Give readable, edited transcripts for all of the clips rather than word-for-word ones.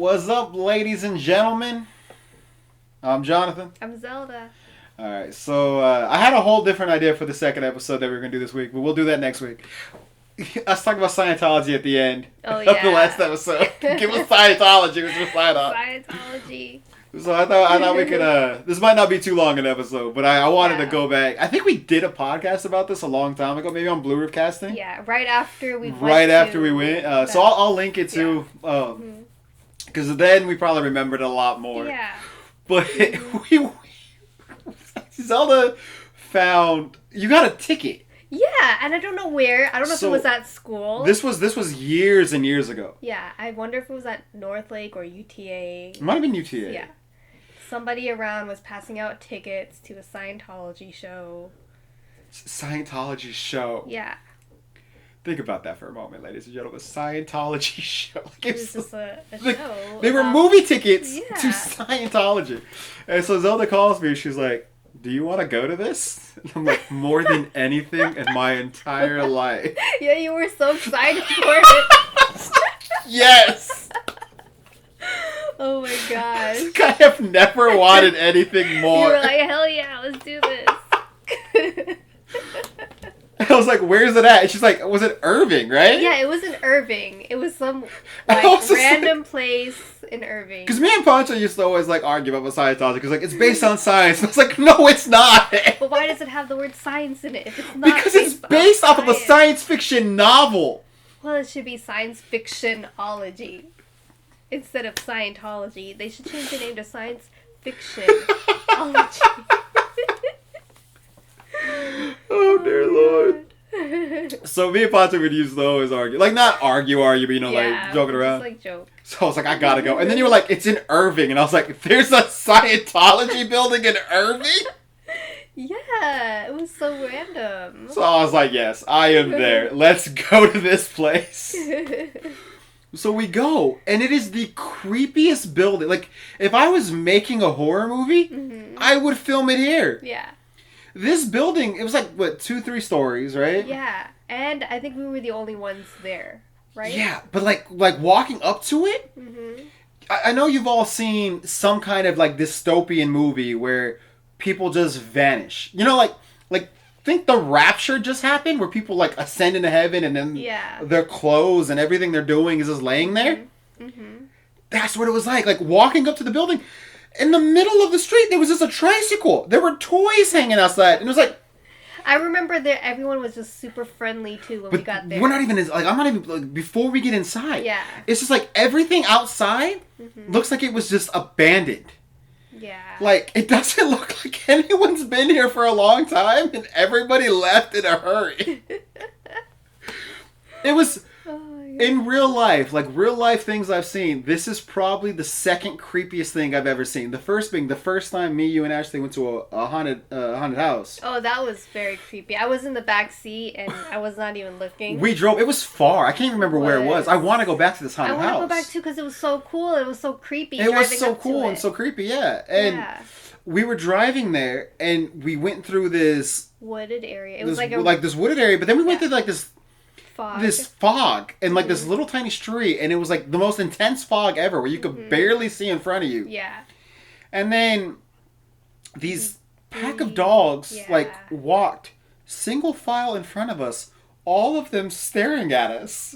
What's up, ladies and gentlemen? I'm Jonathan. I'm Zelda. Alright, so I had a whole different idea for the second episode that we were going to do this week, but we'll do that next week. Us talk about Scientology at the end of the last episode. Give us Scientology, which was Scientology. So I thought we could, this might not be too long an episode, but I wanted to go back. I think we did a podcast about this a long time ago, maybe on Blueroof casting. Yeah, right after we went. So I'll link it to, because then we probably remembered a lot more. Yeah. But Zelda found, you got a ticket. Yeah, and I don't know where. I don't know if it was at school. This was years and years ago. Yeah, I wonder if it was at Northlake or UTA. It might have been UTA. Yeah. Somebody around was passing out tickets to a Scientology show. Scientology show. Yeah. Think about that for a moment, ladies and gentlemen. Scientology show. It was just a show. They were movie tickets to Scientology. And so Zelda calls me and she's like, do you want to go to this? And I'm like, more than anything in my entire life. Yeah, you were so excited for it. Yes! Oh my gosh. I have never wanted anything more. You were like, hell yeah, let's do this. I was like, where's it at? And she's like, was it Irving, right? Yeah, it was in Irving. It was some random place in Irving. Because me and Pancho used to always argue about Scientology because it's based on science. And I was like, no, it's not. But why does it have the word science in it if it's not? Because it's based off of a science fiction novel. Well, it should be science fictionology instead of Scientology. They should change the name to science fictionology. Oh, dear Lord. So me and Pancho would use those argue. Not argue, but joking around. Just joke. So I was like, I gotta go. And then you were like, it's in Irving. And I was like, there's a Scientology building in Irving? Yeah, it was so random. So I was like, yes, I am there. Let's go to this place. So we go, and it is the creepiest building. If I was making a horror movie, I would film it here. Yeah. This building, it was 2-3 stories, right? Yeah, and I think we were the only ones there, right? Yeah, but walking up to it, I know you've all seen some kind of dystopian movie where people just vanish. Think the rapture just happened where people ascend into heaven and then their clothes and everything they're doing is just laying there? That's what it was like. Walking up to the building. In the middle of the street, there was just a tricycle. There were toys hanging outside. And it was I remember that everyone was just super friendly, too, when we got there. We're not even, I'm not even, before we get inside. Yeah. It's just everything outside looks like it was just abandoned. Yeah. It doesn't look like anyone's been here for a long time, and everybody left in a hurry. It was... In real life, real life things I've seen, this is probably the second creepiest thing I've ever seen. The first being the first time me, you, and Ashley went to a haunted house. Oh, that was very creepy. I was in the back seat and I was not even looking. We drove. It was far. I can't remember where it was. I want to go back to this haunted house. I want to go back too because it was so cool. It was so creepy. It was so cool and so creepy, yeah. And we were driving there and we went through this wooded area. It was this wooded area, but then we went through this fog. This fog and this little tiny street, and it was the most intense fog ever where you could barely see in front of you. Yeah. And then these pack of dogs walked single file in front of us, all of them staring at us.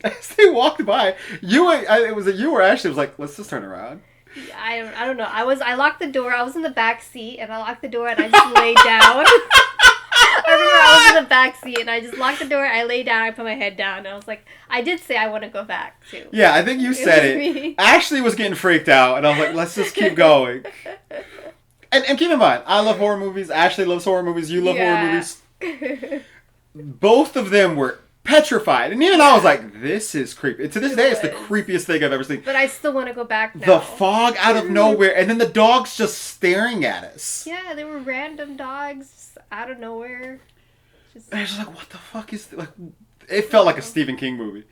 As they walked by. You or Ashley was like, let's just turn around. I don't know. I locked the door. I was in the back seat and I locked the door and I just laid down. I remember I was in the back seat and I just locked the door, I lay down, I put my head down, and I was like, I did say I want to go back too. Yeah, I think you said it. Ashley was getting freaked out, and I was like, let's just keep going. And keep in mind, I love horror movies, Ashley loves horror movies, you love horror movies. Both of them were petrified, and even I was like, this is creepy. To this day, it's the creepiest thing I've ever seen. But I still want to go back now. The fog out of nowhere, and then the dogs just staring at us. Yeah, they were random dogs. Out of nowhere. I was just like, what the fuck is... It felt like a Stephen King movie.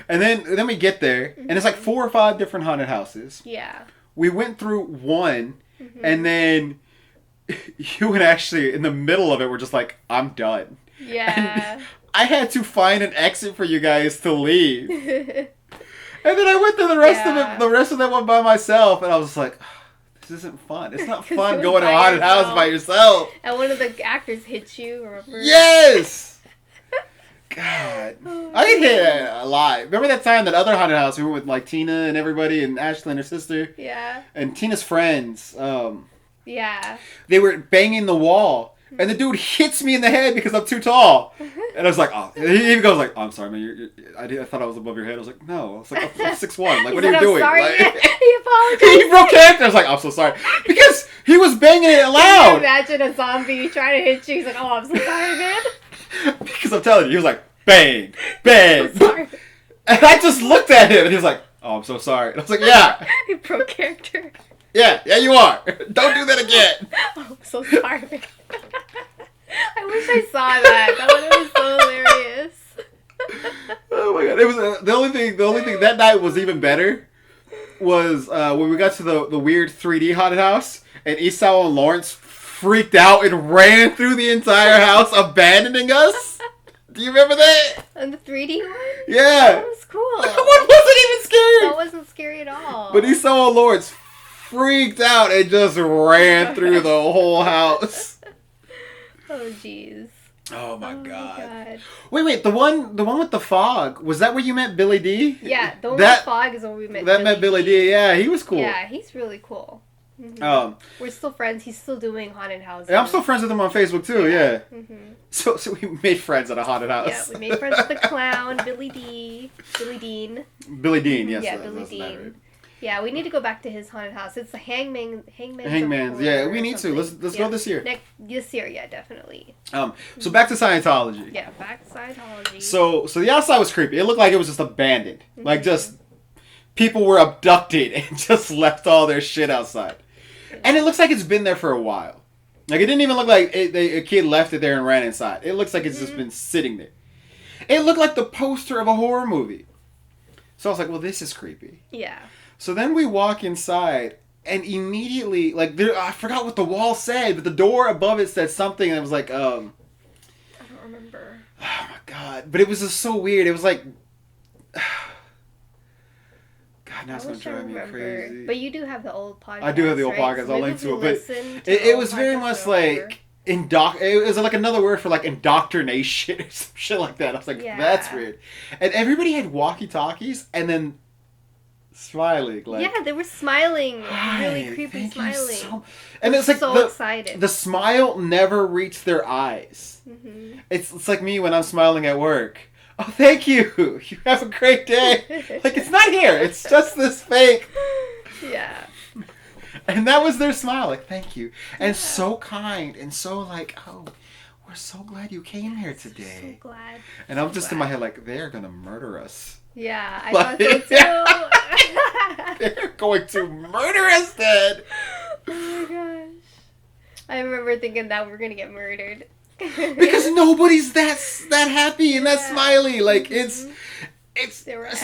And then we get there, and it's 4 or 5 different haunted houses. Yeah. We went through one, and then you and Ashley, in the middle of it, were just like, I'm done. Yeah. And I had to find an exit for you guys to leave. And then I went through the rest of it, the rest of that one by myself, and I was just like, this isn't fun. It's not fun going to a haunted house by yourself. And one of the actors hits you, remember? Yes! God. I get hit a lot. Remember that time, that other haunted house, we went with like Tina and everybody, and Ashley and her sister? Yeah. And Tina's friends. Yeah. They were banging the wall, and the dude hits me in the head because I'm too tall. And I was like, oh. And he even goes like, oh, I'm sorry, man. I thought I was above your head. I was like, no. I was like, I'm 6'1". Like, what are you doing? Sorry. Like, He apologized. He broke character. I was like, I'm so sorry. Because he was banging it loud. Imagine a zombie trying to hit you. He's like, oh, I'm so sorry, man. Because I'm telling you, he was like, bang, bang. I'm sorry. And I just looked at him, and he was like, oh, I'm so sorry. And I was like, yeah. He broke character. Yeah, you are. Don't do that again. Oh, I'm so sorry. I wish I saw that. That would have been so hilarious. Oh my god! It was the only thing that night was even better was when we got to the weird 3D haunted house, and Esau and Lawrence freaked out and ran through the entire house, abandoning us. Do you remember that? And the 3D one? Yeah. That was cool. That one wasn't even scary. That wasn't scary at all. But Esau and Lawrence freaked out and just ran through the whole house. Oh jeez. Oh my god. God. Wait, the one with the fog, was that where you met Billy D? Yeah, the one with the fog is where we met Billy D. Yeah, he was cool. Yeah, he's really cool. Mm-hmm. We're still friends. He's still doing haunted houses. Yeah, I'm still friends with him on Facebook too, yeah. Mm-hmm. So we made friends at a haunted house. Yeah, we made friends with the clown, Billy Dean. Billy Dean, yes. Yeah, Billy Dean. Right. Yeah, we need to go back to his haunted house. It's the Hangman's. Yeah, we need to. Let's go this year. This year, yeah, definitely. So back to Scientology. Yeah, back to Scientology. So the outside was creepy. It looked like it was just abandoned. Mm-hmm. Like just people were abducted and just left all their shit outside. And it looks like it's been there for a while. Like it didn't even look like a kid left it there and ran inside. It looks like it's just been sitting there. It looked like the poster of a horror movie. So I was like, well, this is creepy. Yeah. So then we walk inside, and immediately, like, I forgot what the wall said, but the door above it said something, and it was like, I don't remember. Oh my god. But it was just so weird. It was like... God, now it's going to drive me crazy. But you do have the old podcast, I do have the old podcast. I'll link to it. But it was very much like... It was like another word for like indoctrination or some shit like that. I was like, that's weird. And everybody had walkie-talkies, and then... smiling, like they were smiling, really creepy smiling. And it's like so excited. The smile never reached their eyes. Mm-hmm. It's like me when I'm smiling at work. Oh, thank you. You have a great day. Like it's not here. It's just this fake. Yeah. And that was their smile. Like thank you, and so kind and so like we're so glad you came here today. So glad. And I'm just in my head like they're gonna murder us. Yeah, I thought so too. They're going to murder us, Dad. Oh my gosh. I remember thinking that we're gonna get murdered. Because nobody's that happy and that smiley. Like it's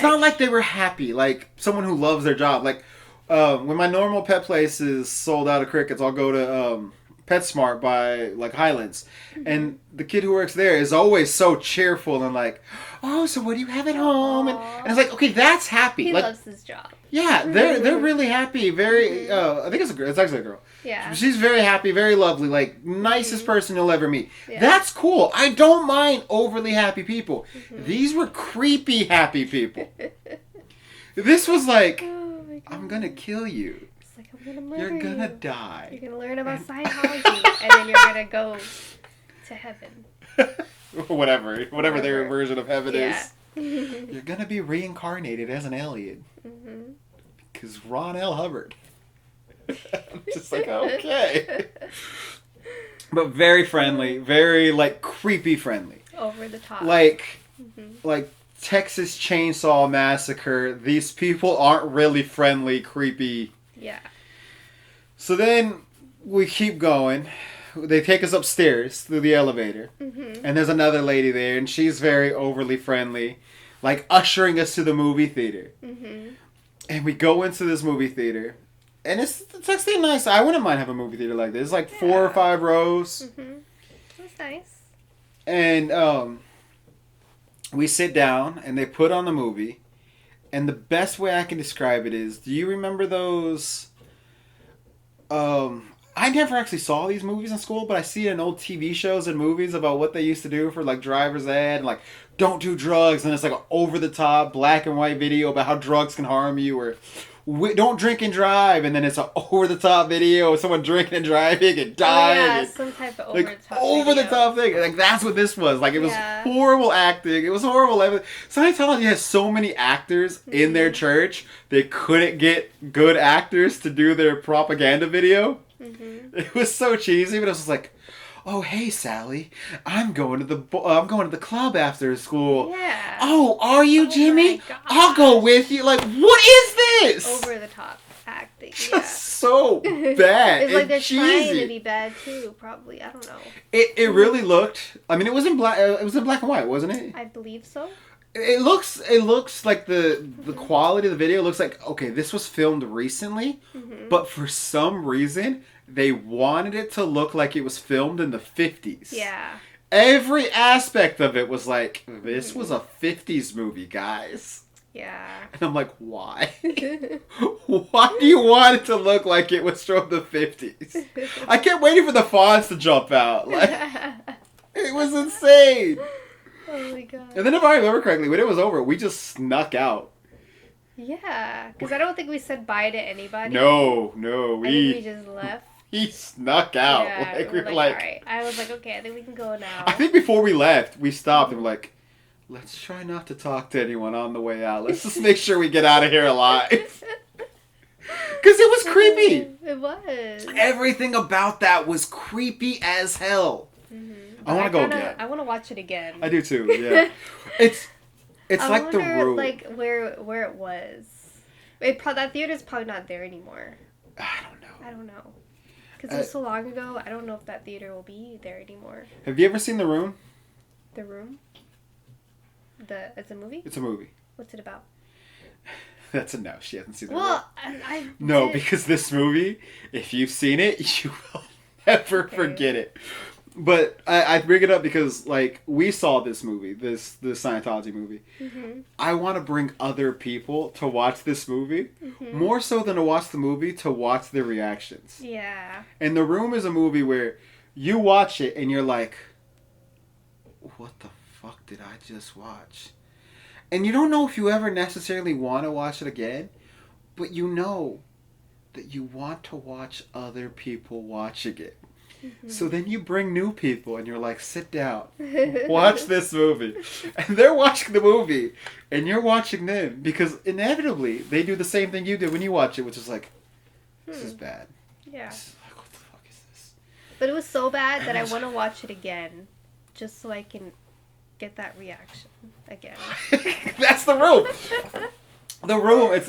not like they were happy. Like someone who loves their job. Like when my normal pet place is sold out of crickets, I'll go to PetSmart by like Highlands, and the kid who works there is always so cheerful and like, oh, so what do you have at home? And it's like, okay, that's happy. He like, loves his job. Yeah, they're really happy. Very, I think it's a girl. It's actually a girl. Yeah. She's very happy, very lovely, like nicest person you'll ever meet. Yeah. That's cool. I don't mind overly happy people. These were creepy happy people. This was like, I'm gonna kill you. I'm gonna murder you. You're gonna die. You're gonna learn about Scientology, and then you're gonna go to heaven. whatever their version of heaven is. You're gonna be reincarnated as an alien. Because Ron L. Hubbard. I'm just like, okay. But very friendly, very like creepy friendly. Over the top. Like Texas Chainsaw Massacre. These people aren't really friendly, creepy. Yeah. So then we keep going. They take us upstairs through the elevator. And there's another lady there, and she's very overly friendly, like ushering us to the movie theater. And we go into this movie theater, and it's actually nice. I wouldn't mind having a movie theater like this. It's like 4 or 5 rows. That's nice. And we sit down, and they put on the movie. And the best way I can describe it is, do you remember those? I never actually saw these movies in school, but I see it in old TV shows and movies about what they used to do for like driver's ed and like don't do drugs, and it's like an over the top black and white video about how drugs can harm you, or don't drink and drive, and then it's an over the top video of someone drinking and driving and dying. Oh, yeah, and, some type of like over the top thing. Like that's what this was. Like it was horrible acting. It was horrible everything. Scientology has so many actors in their church. They couldn't get good actors to do their propaganda video. Mm-hmm. It was so cheesy, but it was just like, oh hey Sally, I'm going to the club after school. Yeah. Oh, are you Jimmy? I'll go with you. Like, what is this? Over the top acting. Just Yeah. so bad. It's like they're cheesy. Trying to be bad too. Probably, I don't know. It really looked. I mean, it was in black. It was in black and white, wasn't it? I believe so. It looks like the quality of the video looks like, okay, this was filmed recently, but for some reason they wanted it to look like it was filmed in the 50s. Yeah. Every aspect of it was like, this was a 50s movie, guys. Yeah. And I'm like, why? Why do you want it to look like it was from the 50s? I kept waiting for the fonts to jump out. Like, it was insane. Oh my god. And then if I remember correctly, when it was over, we just snuck out. Yeah, because I don't think we said bye to anybody. No, I think we just left. He snuck out. Yeah, Like, we were like, all right. I was like, okay, I think we can go now. I think before we left, we stopped and we're like, let's try not to talk to anyone on the way out. Let's just make sure we get out of here alive. Because it was creepy. It was. Everything about that was creepy as hell. Mm-hmm. I want to go again. I want to watch it again. I do too, yeah. It's like wonder, The Room. like where it was. That theater's probably not there anymore. I don't know. Because it was so long ago, I don't know if that theater will be there anymore. Have you ever seen The Room? The Room? It's a movie? It's a movie. What's it about? That's a no. She hasn't seen The Room. Well, No, because this movie, if you've seen it, you will never forget it. But I bring it up because, like, we saw this movie, this Scientology movie. Mm-hmm. I want to bring other people to watch this movie, more so than to watch the movie, to watch their reactions. Yeah. And The Room is a movie where you watch it and you're like, what the fuck did I just watch? And you don't know if you ever necessarily want to watch it again, but you know that you want to watch other people watching it. Mm-hmm. So then you bring new people and you're like, sit down, watch this movie. And they're watching the movie and you're watching them because inevitably they do the same thing you do when you watch it, which is like, this is bad. Yeah. This is like, what the fuck is this? But it was so bad that I want to watch it again just so I can get that reaction again. That's The Room. The Room, it's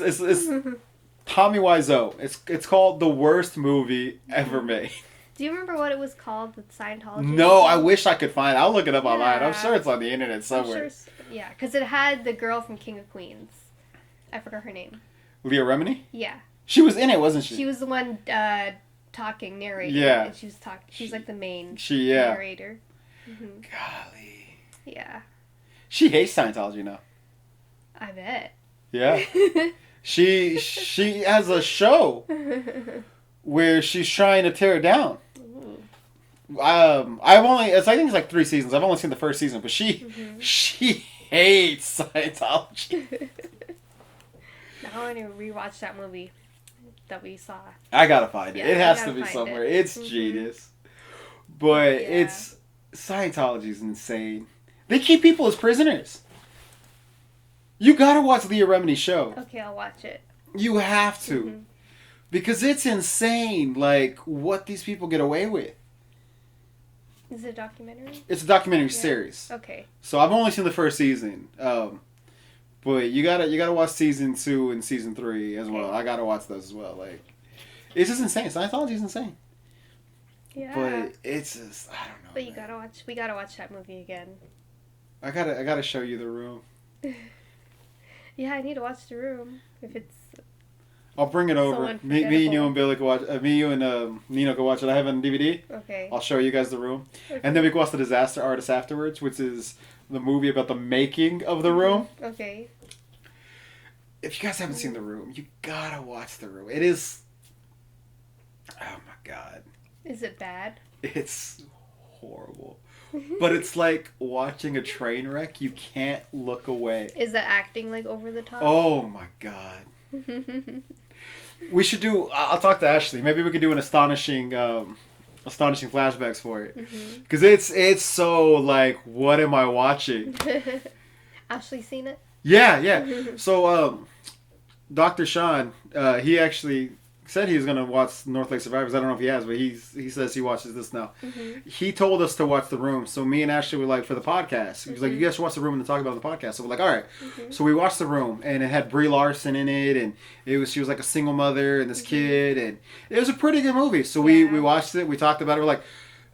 Tommy Wiseau. It's called the worst movie ever made. Do you remember what it was called, the Scientology? No, I wish I could find it. I'll look it up online. I'm sure it's on the internet somewhere. Yeah, because it had the girl from King of Queens. I forgot her name. Leah Remini? Yeah. She was in it, wasn't she? She was the one talking, narrating. Yeah. And she was talking. She's like the main yeah. narrator. Mm-hmm. Golly. Yeah. She hates Scientology now. I bet. Yeah. She has a show where she's trying to tear it down. I think it's like 3 seasons. I've only seen the first season, but she hates Scientology. Now I want to rewatch that movie that we saw. I gotta find it. Yeah, it has to be somewhere. It's genius. But it's Scientology's insane. They keep people as prisoners. You gotta watch Leah Remini's show. Okay, I'll watch it. You have to. Mm-hmm. Because it's insane, like, what these people get away with. Is it a documentary? It's a documentary series. Okay. So I've only seen the first season. But you gotta watch season 2 and season 3 as well. I gotta watch those as well. Like, it's just insane. Scientology is insane. Yeah. But it's just, I don't know. But we gotta watch that movie again. I gotta show you The Room. Yeah, I need to watch The Room. If it's... I'll bring it over. Me and you and Billy can watch. Me, you and Nino can watch it. I have it on DVD. Okay. I'll show you guys The Room, okay. and then we can watch The Disaster Artist afterwards, which is the movie about the making of The Room. Okay. if you guys haven't seen The Room, you gotta watch The Room. It is. Oh my god. Is it bad? It's horrible. But it's like watching a train wreck. You can't look away. Is the acting like over the top? Oh my god. We should do. I'll talk to Ashley. Maybe we could do an astonishing flashbacks for it. Because it's so like, what am I watching? Ashley seen it? Yeah. So Dr. Sean, he actually said he was gonna watch North Lake Survivors. I don't know if he has, but he says he watches this now. He told us to watch The Room, so me and Ashley were like, for the podcast, he was like, you guys should watch The Room and talk about it on the podcast. So we're like, all right. So we watched The Room, and it had Brie Larson in it, and she was like a single mother and this kid, and it was a pretty good movie. So we watched it, we talked about it, we're like,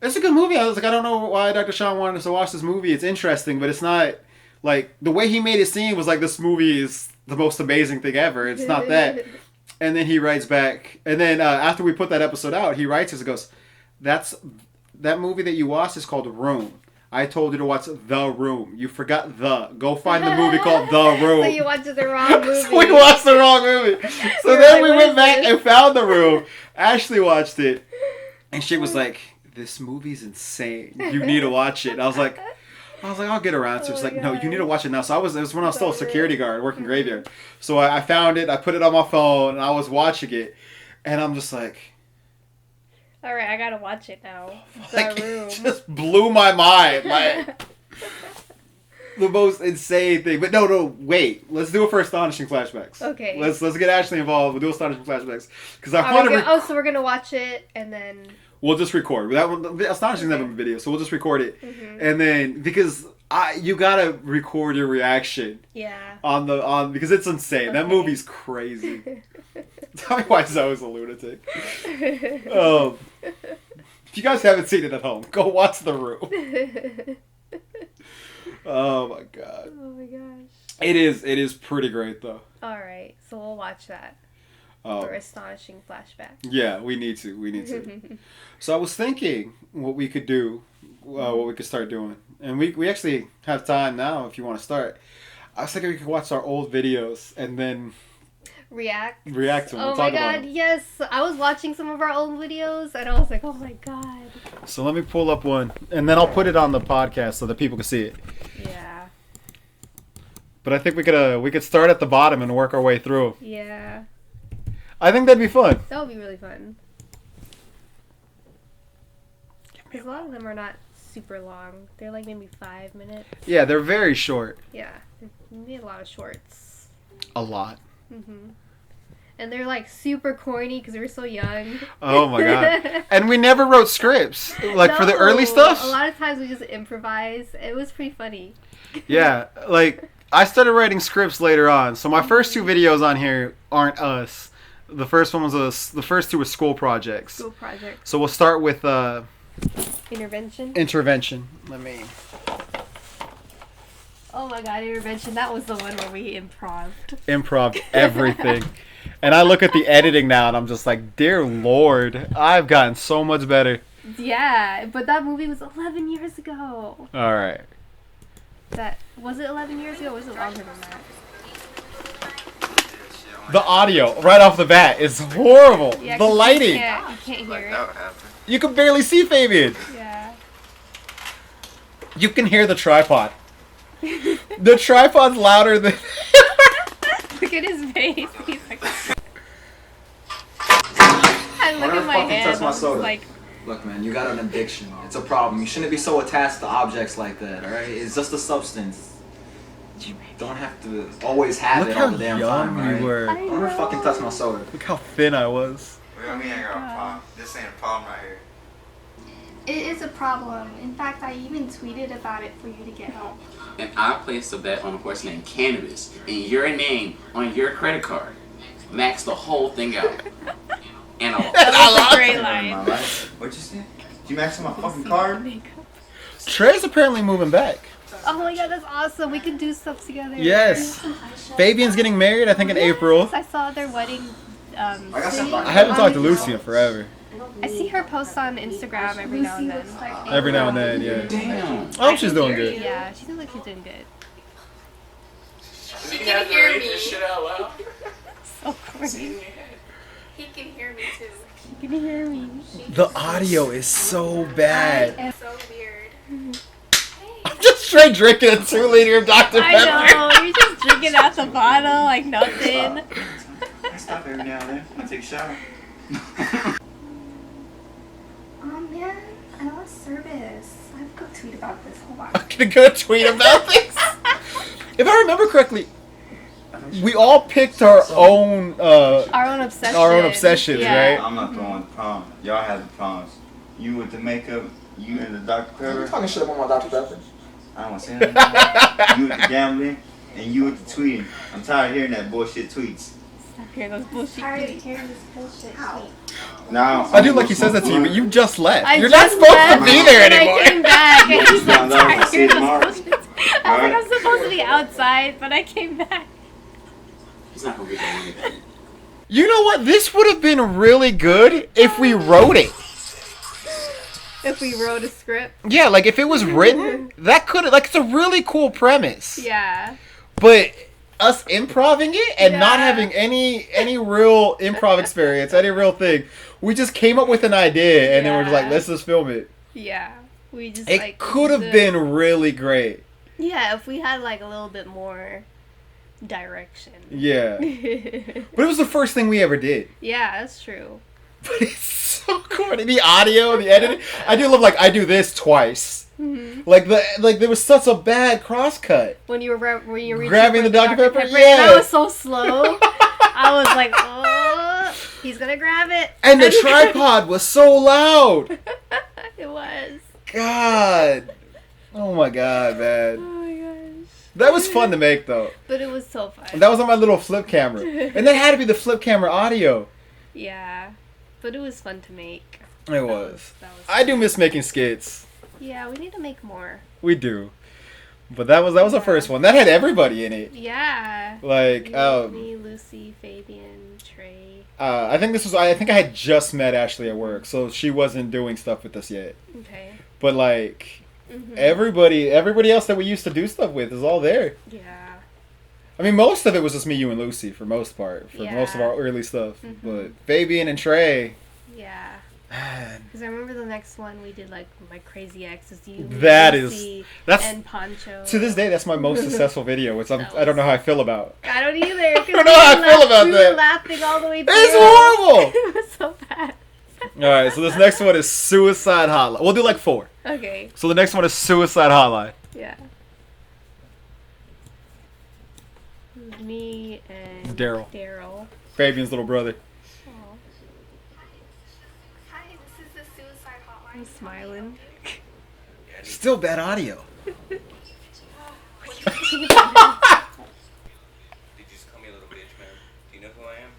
it's a good movie. I was like, I don't know why Dr. Sean wanted us to watch this movie. It's interesting, but it's not like the way he made it seem was like this movie is the most amazing thing ever. It's not that. And then he writes back, and then after we put that episode out, he writes us and goes, that movie that you watched is called Room. I told you to watch The Room. You forgot the. Go find the movie called The Room. So you watched the wrong movie. So we watched the wrong movie. So then we went back and found The Room. Ashley watched it, and she was like, this movie's insane. You need to watch it. And I was like, I'll get around to it. She's like, no, you need to watch it now. So it was when I was still a security guard working graveyard. So I found it, I put it on my phone, and I was watching it. And I'm just like... Alright, I gotta watch it now. Like, The Room. it just blew my mind. Like, the most insane thing. But no, wait. Let's do it for Astonishing Flashbacks. Okay. Let's get Ashley involved. We'll do Astonishing Flashbacks. Because I want to... so we're gonna watch it, and then... We'll just record. That one, Astonishing's never been video, so we'll just record it. And then, because you gotta record your reaction. Yeah. Because it's insane. That movie's crazy. Tell me why Zoe's a lunatic. If you guys haven't seen it at home, go watch The Room. Oh my god. Oh my gosh. It is pretty great though. Alright, so we'll watch that. For Astonishing Flashback. Yeah, we need to. So I was thinking what we could do, what we could start doing. And we actually have time now if you want to start. I was thinking we could watch our old videos and then... React to them. Oh my god, yes. I was watching some of our old videos and I was like, oh my god. So let me pull up one and then I'll put it on the podcast so that people can see it. Yeah. But I think we could start at the bottom and work our way through. Yeah. I think that'd be fun. That would be really fun. Because a lot of them are not super long. They're like maybe 5 minutes. Yeah, they're very short. Yeah. We need a lot of shorts. A lot. And they're like super corny because we're so young. Oh my god. And we never wrote scripts. Like for the early stuff. A lot of times we just improvise. It was pretty funny. Yeah. Like I started writing scripts later on. So my first 2 videos on here aren't us. The first one was the first 2 were school projects. School projects. So we'll start with Intervention. Let me. Oh my god, Intervention. That was the one where we Improved everything. And I look at the editing now and I'm just like, dear Lord, I've gotten so much better. Yeah, but that movie was 11 years ago. Alright. Was it 11 years ago or was it longer than that? The audio, right off the bat, is horrible. Yeah, the lighting. You can't hear it. You can barely see Fabian. Yeah. You can hear the tripod. The tripod's louder than... Look at his face. He's like... I look at my hand. Like... Look, man, you got an addiction. It's a problem. You shouldn't be so attached to objects like that, alright? It's just a substance. You don't have to always have it all the damn time, right? Look how young you were. Don't ever fucking touch my soda. Look how thin I was. What do you mean I got a problem? This ain't a problem right here. It is a problem. In fact, I even tweeted about it for you to get help. And I placed a bet on a horse named Cannabis and your name on your credit card. Max the whole thing out. And I lost. That's a great line. What'd you say? Did you max on my fucking card? Trey's apparently moving back. Oh my god, that's awesome. We can do stuff together. Yes. Fabian's getting married, I think, in April. I saw their wedding. I haven't talked to Lucy in forever. I see her post on Instagram every now and then. Every now and then, yeah. Damn. Oh, she's doing good. Yeah, she seems like she's doing good. He can hear me. This shit out loud. So It's in corny. your head. He can hear me too. You can hear me. The audio is so bad. It's so weird. I'm just straight drinking a 2-liter of Dr. I Pepper. know. You're just drinking out the bottle like nothing. I stop every now and then. I take a shower. Oh man, I lost service. I have to go tweet about this. Hold on. I'm gonna go tweet about this. If I remember correctly, we all picked our own obsessions, Yeah. right? I'm not the one with the problem. Y'all have the problems. You with the makeup, you and the Dr. Pepper. Talking shit about my Dr. Pepper. I don't want to say anything. You with the gambling, and you with the tweeting. I'm tired of hearing that bullshit tweets. Stop hearing those bullshit Tired of tweets. hearing this bullshit tweet. Now I do like he says that to you, but you just left. I You're not just supposed left to be there and anymore. I came back and he's like, Found out tired I of see hearing tomorrow. those bullshit. I was like, I'm supposed to be outside, but I came back. He's not gonna get that money back. You know what? This would have been really good if we wrote it. If we wrote a script. Yeah, like if it was written, that could have, like, it's a really cool premise. Yeah. But us improving it and not Yeah. having any real improv experience, any real thing, we just came up with an idea and then we're just like, Yeah. let's just film it. Yeah. We just It like could have been really great. Yeah, if we had like a little bit more direction. Yeah. But it was the first thing we ever did. Yeah, that's true. But it's so corny. The audio, the editing. I do love, like, I do this twice. Mhm. Like there was such a bad cross cut. When you were reaching Grabbing for the Dr. Pepper? and Yeah. I was so slow. I was like, oh, he's gonna grab it. And the tripod was so loud. It was. God. Oh my god, Oh man. my gosh. That was fun to make, though. But it was so fun. That was on my little flip camera. And that had to be the flip camera audio. Yeah, but it was fun to make. It was. That was I do miss making skits. Yeah, we need to make more. We do. But that was the first one. That had everybody in it. Yeah. Like, Me, Lucy, Fabian, Trey. I think I had just met Ashley at work, so she wasn't doing stuff with us yet. Okay. But like Mhm. everybody else that we used to do stuff with is all there. Yeah. I mean, most of it was just me, you, and Lucy for most part, for Yeah. most of our early stuff. Mhm. But Fabian and Trey, Yeah. man, Because I remember the next one we did like my crazy exes, you, That is- Lucy, that's and Poncho. to this day that's my most successful video, which That I don't know how I feel about. I don't either. I don't know how I feel about we that. were laughing all the way through. It's horrible. It was so bad. All right, so this next one is Suicide Hotline. We'll do like 4. Okay. So the next one is Suicide Hotline. Yeah. Me and Daryl. Daryl. Fabian's little brother. Aw, Hi, this is the suicide hotline. I'm smiling. Still bad audio. Did you just call me a little bitch, man? Do you know who I am?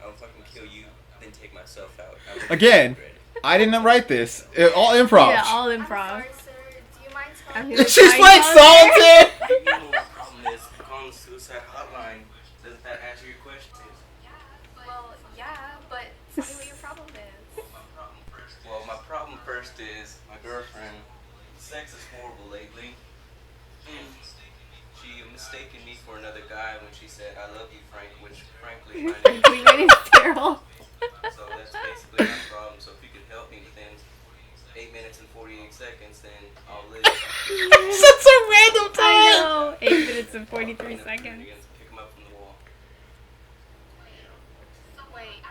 I'll fucking kill you, then take myself out. I will Again, regret it. I didn't write this. All improv. Yeah, all I'm improv. sorry, sir. Do you mind I'm telling me? gonna She's try playing solitaire. solitaire. You know what the problem is? Calling the suicide hotline. Doesn't that answer your questions? Well, yeah, but tell me what your problem is. Well, my problem first is my girlfriend. Sex is horrible lately. She mistaken me for another guy when she said, "I love you, Frank," which frankly, my name We made it Daryl. So that's basically my problem. So if you could help me within 8 minutes and 48 seconds, then I'll live. Such a random I time. know. 8 minutes and 43 seconds. Pick him up from the wall. Wait,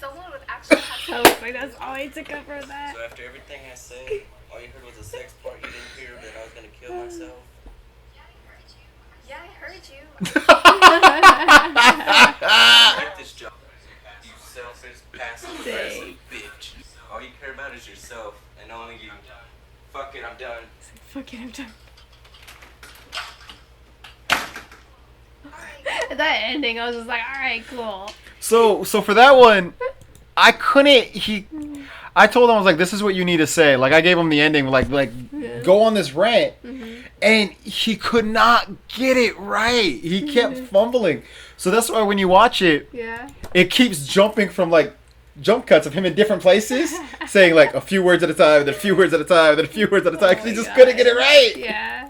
someone would actually have I was like, that's all I took up for that. So after everything I said, all you heard was the sex part. You didn't hear that I was gonna kill myself. Yeah, I heard you. Like this job. You selfish, passive, aggressive bitch. All you care about is yourself and only you. Fuck it, I'm done. Fuck it, I'm done. That ending, I was just like, alright, cool. So for that one, I couldn't. I told him, I was like, "This is what you need to say." Like, I gave him the ending, like Yeah. go on this rant, Mm-hmm. and he could not get it right. He kept fumbling. So that's why when you watch it, Yeah. it keeps jumping from like jump cuts of him in different places, saying like a few words at a time, then a few words at a time, then a few words at a time, because he my just couldn't God. get it right. Yeah.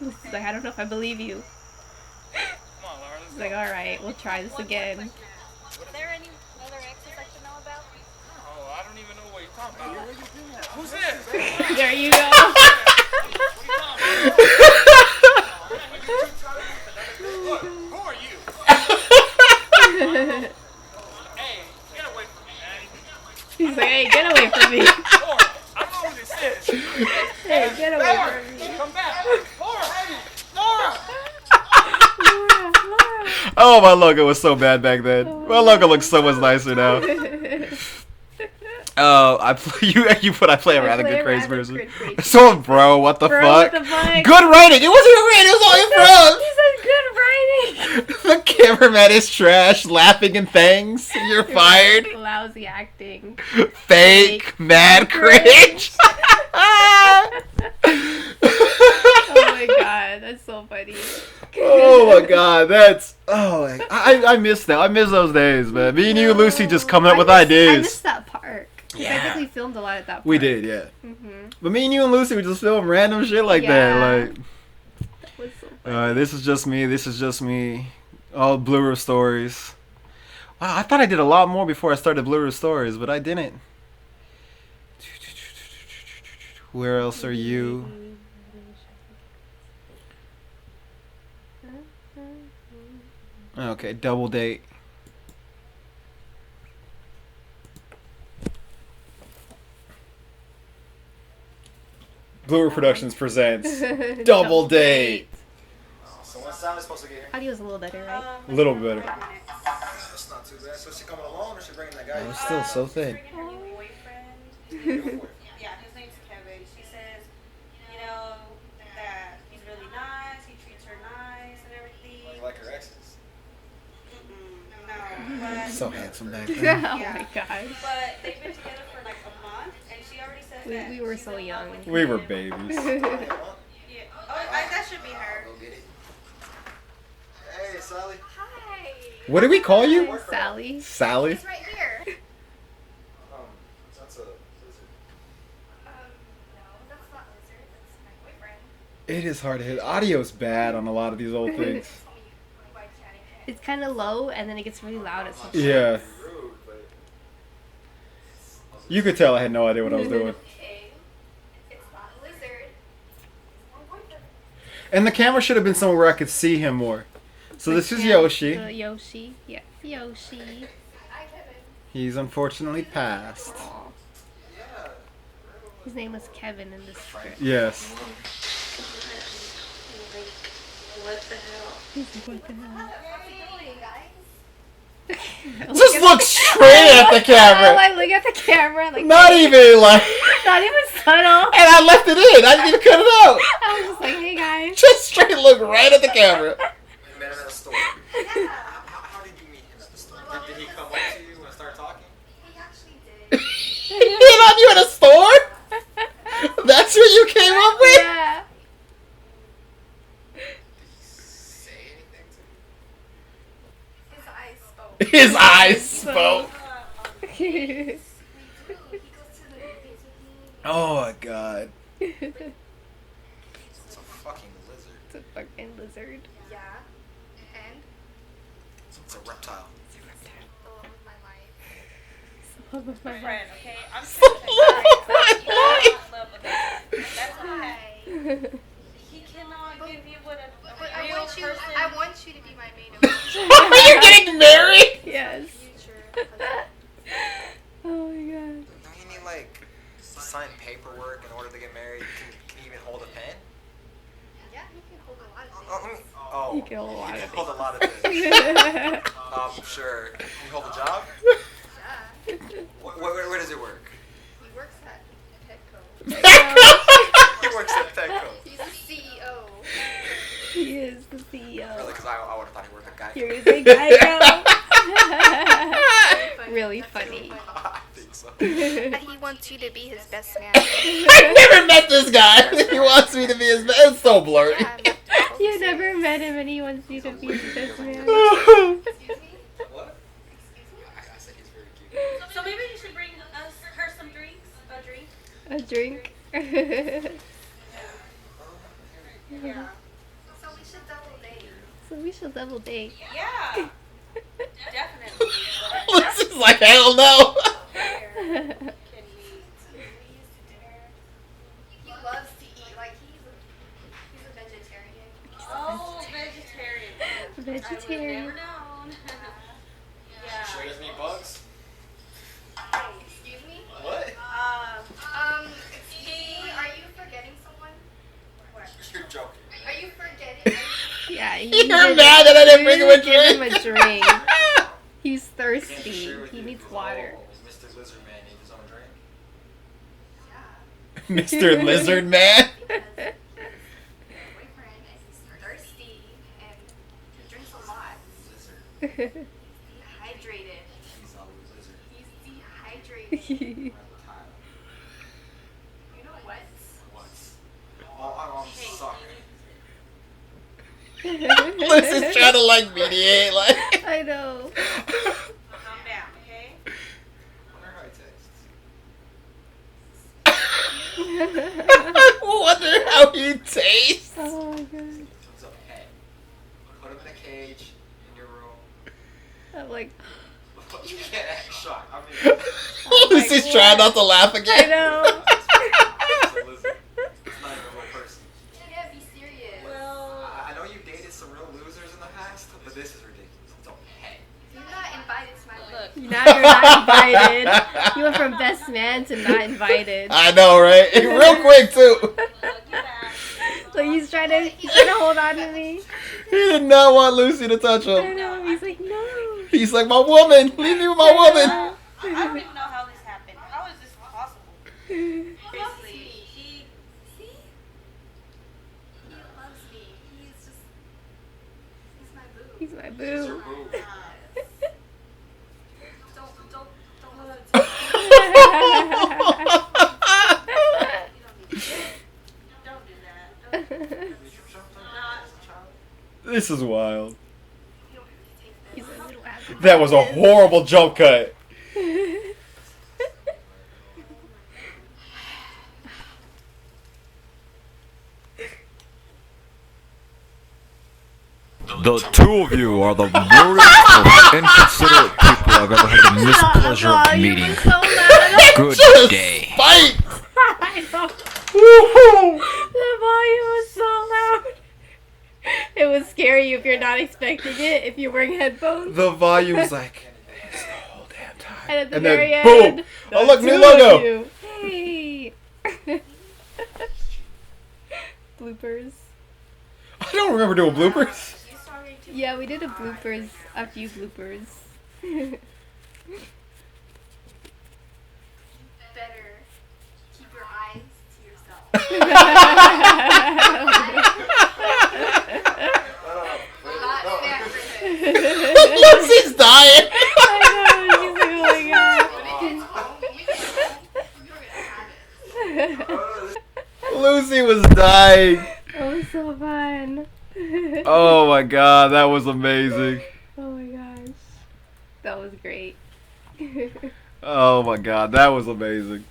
Lucy's like, I don't know if I believe you. Come on, Laura, let's He's go. like, alright, we'll try this again. Are there any other exes I should know about? Oh, I don't even know what you're talking about. Who's this? There you go. Look, who are you? Hey, get away from me, man. He's like, hey, get away from me. Laura, I don't know who this is. Hey, get away Laura, from me. come back. Laura, Laura. Laura. Oh, my logo was so bad back then. My logo looks so much nicer now. Oh, I play around the good crazy person. So, bro, what the Bro, fuck? what the fuck? Good writing. It wasn't even writing. It was all He said good writing. improv. The cameraman is trash, laughing and things. You're fired. Lousy acting. Fake, mad cringe. Oh my god, that's so funny. Oh my god, I miss that. I miss those days, man. Me and you and Lucy just coming up with I ideas. missed that park. Yeah. I think we filmed a lot at that park. We did, yeah. Mm-hmm. But me and you and Lucy would just film random shit like Yeah. that. Like, That was so funny. this is just me. This is just me. All Blueroof stories. Wow, I thought I did a lot more before I started Blueroof stories, but I didn't. Where else are you? Okay, double date. Blueroof Productions presents Double Date. So when Sally's supposed to get here? Audio's a little better, right? A little better. That's not too bad. So she coming alone or she bringing that guy? Oh, it's still so thin. Bringing her new boyfriend. Yeah, his name's Kevin. She says, you know, that he's really nice. He treats her nice and everything. Like her exes. No, but So handsome back then. Oh my god. but they've been together for like a month, and she already said that We were she's so in love young. with We him. were babies. Yeah. Oh, that should be her. Go get it. Hey, Sally. Hi. What did we call you? Sally. Sally? He's right here. That's a lizard. No, that's not Lizard. That's my boyfriend. It is hard to hit. Audio's bad on a lot of these old things. Tell me why chatting. It's kind of low, and then it gets really loud at some point. Yeah. Rude, but You could tell I had no idea what I was doing. Okay. It's not a lizard. It's my boyfriend. And the camera should have been somewhere where I could see him more. So this is Yoshi. Yoshi. Yeah. Yoshi. Hi, Kevin. He's unfortunately passed. Aw. His name was Kevin in this script. Yes. What the hell? He's like, what the hell? How's it going, guys? Just look straight at the I camera. like look at the camera, like Not even like. not even subtle. And I left it in. I didn't even cut it out. I was just like, hey guys. Just straight look right at the camera. we met him at a store. How did you meet him at the store? Did he come up to you and start talking? He actually did. He hit on you at a store? That's what you came up with? Yeah. Did he say anything to you? His eyes spoke. His eyes spoke. We do. He goes to the movies with me. Oh my god. It's a fucking lizard. It's a fucking lizard. Yeah. And It's a reptile. the love of my life. Love of my life. Friend, okay? I'm Love saying of my life. love of that. That's okay. Hi. He cannot give you what a But I real want you. person. I want you to be my maid of honor. Are you getting married? Yes. Future. Oh my god. Don't you need like sign paperwork in order to get married? Can you even hold a pen? Yeah, he can hold a lot of Oh, let me. Oh, You can hold a lot he of can hold a lot of things. Sure. Can you hold a job? things. Where does it work? He works at Petco. He works at Petco. He's the CEO. He is the CEO. Really? Because I would have thought he worked at Geico. Here's a guy Really funny. I think so. And he wants you to be his best man. I've never met this guy. He wants me to be his best. It's so blurry. Yeah, I'm not You never met him and he wants you to be his best man. Excuse me? What? Excuse me? I said he's very cute. So maybe you should bring us her some drinks. A drink. A drink. Yeah. So we should double date. Yeah. Definitely. Lucy's like, hell no. Where can we? He loves to eat. Like he's a vegetarian. Oh, vegetarian. I would have Vegetarian. never known. Yeah. Sure he doesn't eat bugs? Hey, excuse me. What? Excuse me. Are you forgetting someone? You're joking. Are you forgetting? Yeah, You're mad that I didn't bring him a give him drink. a drink. He's Can't thirsty. share with He you needs because, water. oh, Mr. Lizard Man needs his own drink. Mr. Lizard Man. Boyfriend and he's thirsty and he drinks a lot. Lizard. Dehydrated. He's always lizard. He's dehydrated. You know what? What? Oh, I'm sorry. Lucy's trying to like mediate, like. I know. Calm down, okay? I wonder how he tastes. I wonder how he tastes. Oh my god. It's okay. Put him in a cage in your room. I'm like, You can't act shocked. I mean, Lucy's God. trying not to laugh I again. know. it's a lizard. It's not even a real person. Yeah, be serious. Well, I know you dated some real losers in the past, but this is ridiculous. It's okay. You're not invited to my wedding. Now you're not invited. You went from best man to not invited. I know, right? Real quick too. look at that. So he's trying to hold on to me. He did not want Lucy to touch I him. know. He's like, no. He's like, my woman. Leave me with my woman. I don't even know how this happened. How is this possible? Seriously, he. See? He loves me. He's just. He's my boo. He's my It's your boo. boo. Don't Don't do that. Don't. This is wild. He's a little apple. That was a horrible jump cut. The two of you are the rudest, inconsiderate people I've ever had the mispleasure of meeting. So loud. Good Just day. Fight. I know. Woo-hoo. The volume was so loud. It was scary if you're not expecting it, if you're wearing headphones. The volume's like this the whole damn time. And at the And very then end, boom. the Oh look, new two of logo. you. Hey. Bloopers. I don't remember doing bloopers. Yeah, we did a few bloopers. better keep your eyes to yourself. Not fair for him. Lucy's dying. I know, she's like, oh my god. Lucy was dying. That was so fun. Oh my god, that was amazing. Oh my gosh. That was great. Oh my god, that was amazing.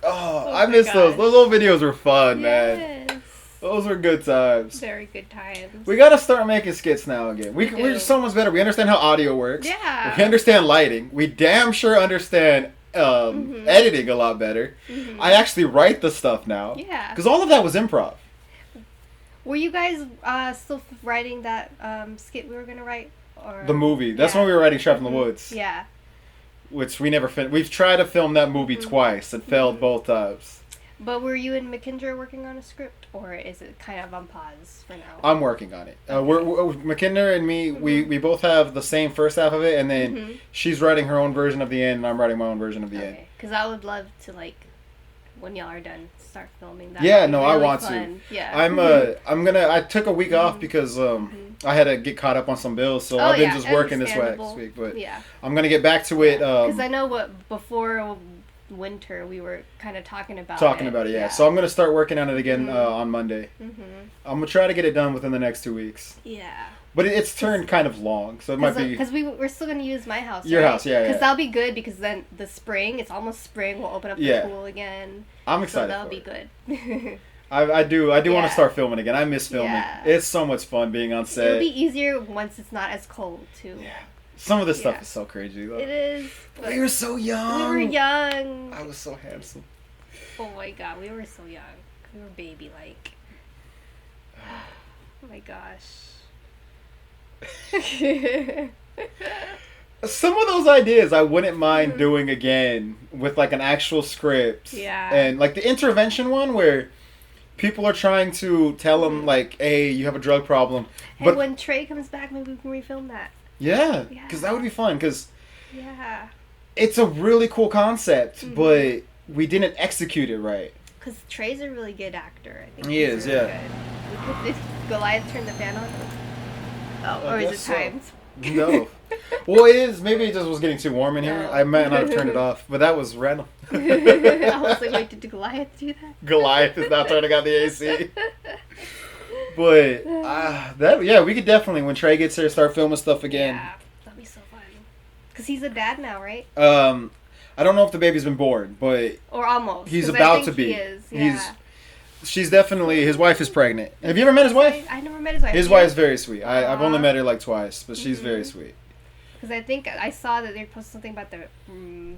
Oh, I my miss those. gosh. Those little videos were fun, man. Yes. Those were good times. Very good times. We gotta start making skits now again. We're do. just so much better. We understand how audio works. Yeah. We understand lighting. We damn sure understand editing a lot better. I actually write the stuff now. Yeah. Because all of that was improv. Were you guys still writing that skit we were gonna write? Or The movie. That's Yeah. when we were writing Trapped in the Woods. Yeah. Which we never finished. We've tried to film that movie twice. It failed both times. But were you and McKendra working on a script, or is it kind of on pause for now? I'm working on it. We're McKinnon and me. We both have the same first half of it, and then she's writing her own version of the end, and I'm writing my own version of the end. Okay. Because I would love to, like, when y'all are done, start filming that. Yeah, would be no, I really want fun. to. Yeah. I took a week off because I had to get caught up on some bills, so I've been just working this understandable. week. But Yeah. I'm gonna get back to it. Because I know before winter we were kind of talking about it. Yeah. So I'm gonna start working on it again on Monday. I'm gonna try to get it done within the next 2 weeks. Yeah. But it's turned kind of long, so it might be. Because we're still going to use my house, Your house, yeah, Because yeah. that'll be good, because then the spring, it's almost spring, we'll open up the Yeah. pool again. I'm So excited. that'll for be it. good. I do want Yeah. to start filming again. I miss filming. Yeah. It's so much fun being on set. It'll be easier once it's not as cold too. Yeah. Some of this stuff Yeah. is so crazy though. It is. We but were so young. We were young. I was so handsome. Oh my god, we were so young. We were baby like. Oh my gosh. Some of those ideas I wouldn't mind doing again with like an actual script. Yeah. And like the intervention one where people are trying to tell them like, hey, you have a drug problem. Hey, But when Trey comes back, maybe we can refilm that. yeah, Yeah. because that would be fun because Yeah. it's a really cool concept, Mhm. but we didn't execute it right. Because Trey's a really good actor. I think He he's is, really yeah. good. Did Goliath turn the fan on? Oh, I or is guess it so. timed? No. Well, it is. Maybe it just was getting too warm in here. No. I might not have turned it off, but that was random. I was like, wait, did Goliath do that? Goliath is not turning on the AC. But that yeah, we could definitely when Trey gets here start filming stuff again. Yeah, that'd be so fun. Because he's a dad now, right? I don't know if the baby's been born, but Or almost. he's 'cause I about think to be. He is. Yeah. She's definitely his wife is pregnant. Have you ever met his wife? I never met his wife. His wife's very sweet. I've only Aw. met her like twice, but she's very sweet. Because I think I saw that they posted something about the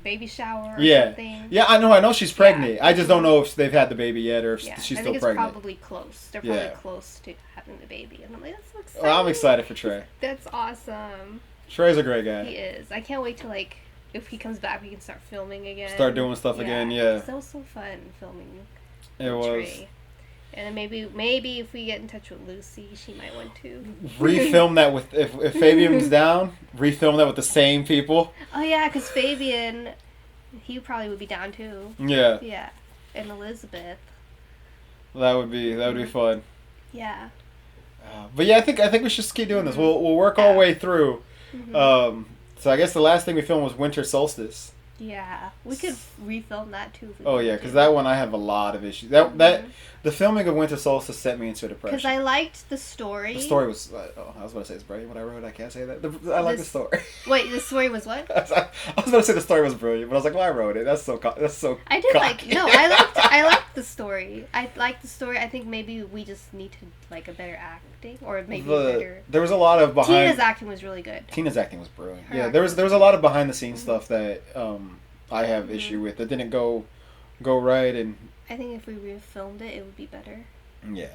baby shower or Yeah, something. yeah, I know she's pregnant. I just don't know if they've had the baby yet or if Yeah, she's I still think it's pregnant. probably close. They're probably Yeah. close to having the baby. And I'm like, that's so exciting. Well, I'm excited for Trey. That's awesome. Trey's a great guy. He is. I can't wait to like, if he comes back, we can start filming again. Start doing stuff again, yeah. That was so fun filming. It was. Trey. And then maybe if we get in touch with Lucy, she might want to. Refilm that with if Fabian's down, refilm that with the same people. Oh yeah, because Fabian, he probably would be down too. Yeah. Yeah, and Elizabeth. That would be fun. Yeah. But yeah, I think we should just keep doing this. We'll work our way through. Mhm. So I guess the last thing we filmed was Winter Solstice. Yeah, we could refilm that too. If we Oh wanted yeah, to. because that one I have a lot of issues. That the filming of Winter Solstice sent me into depression. Because I liked the story. The story was. I was about to say it's brilliant. What I wrote, I can't say that. I like the This- story. Wait, the story was what? I was about to say the story was brilliant, but I was like, well, I wrote it. That's so. I did cocky. I liked the story. I liked the story. I think maybe we just need to like a better acting or maybe better. There was a lot of behind. Tina's acting was really good. Tina's acting was brilliant. Her Yeah, acting there was a lot of behind the scenes stuff that I have issue with that didn't go right, and I think if we refilmed it, it would be better. yeah,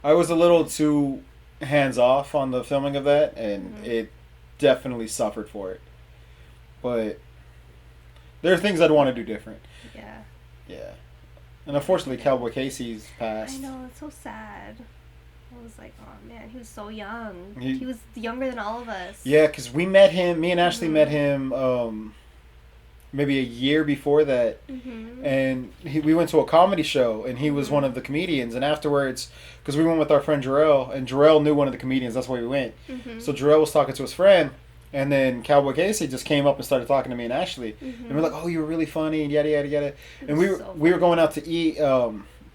I was a little too hands off on the filming of that, and it definitely suffered for it. But there are things I'd want to do different. Yeah. Yeah, and unfortunately, Cowboy Casey's passed. I know, it's so sad. I was like, oh man, he was so young. He- He was younger than all of us. Yeah, because we met him. Me and Ashley met him maybe a year before that, and we went to a comedy show, and he was one of the comedians. And afterwards, because we went with our friend Jarrell, and Jarrell knew one of the comedians, that's why we went. So Jarrell was talking to his friend, and then Cowboy Casey just came up and started talking to me and Ashley, and we're like, "Oh, you were really funny," and yada yada yada. And we were going out to eat.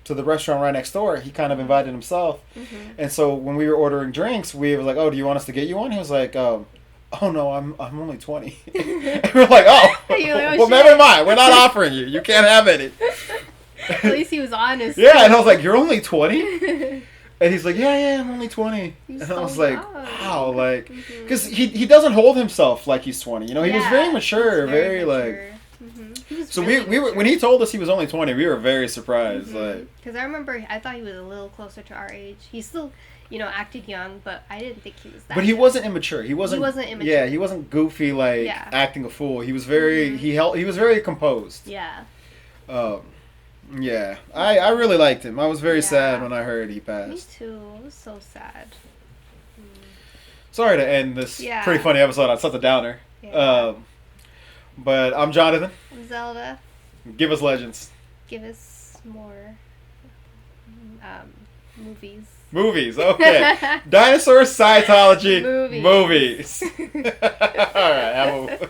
To the restaurant right next door, he kind of invited himself, and so when we were ordering drinks, we were like, "Oh, do you want us to get you one?" He was like, "Oh no, I'm only 20." And we're like, "Oh, You're like, "Oh, well, shit." never mind. We're not offering you. You can't have any." At least he was honest. Yeah, and I was like, "You're only 20?" And he's like, "Yeah, I'm only 20." He's And I so was like, young. "Wow," like, because he doesn't hold himself like he's 20. You know, he was Yeah, very mature, he's very like. mature. He was So really we were when he told us he was only 20, we were very surprised. Like, because I remember I thought he was a little closer to our age. He still, acted young, but I didn't think he was that. but he young. wasn't immature. He wasn't immature. Yeah, he wasn't goofy like Yeah. acting a fool. He was very he was very composed. Yeah. Yeah, I really liked him. I was very Yeah. sad when I heard he Me passed. too. It was so sad. Sorry to end this Yeah. pretty funny episode on such a downer. Yeah. But I'm Jonathan. I'm Zelda. Give us legends. Give us more movies. Movies, okay. Dinosaurs, Scientology, Movies. movies. All right, have a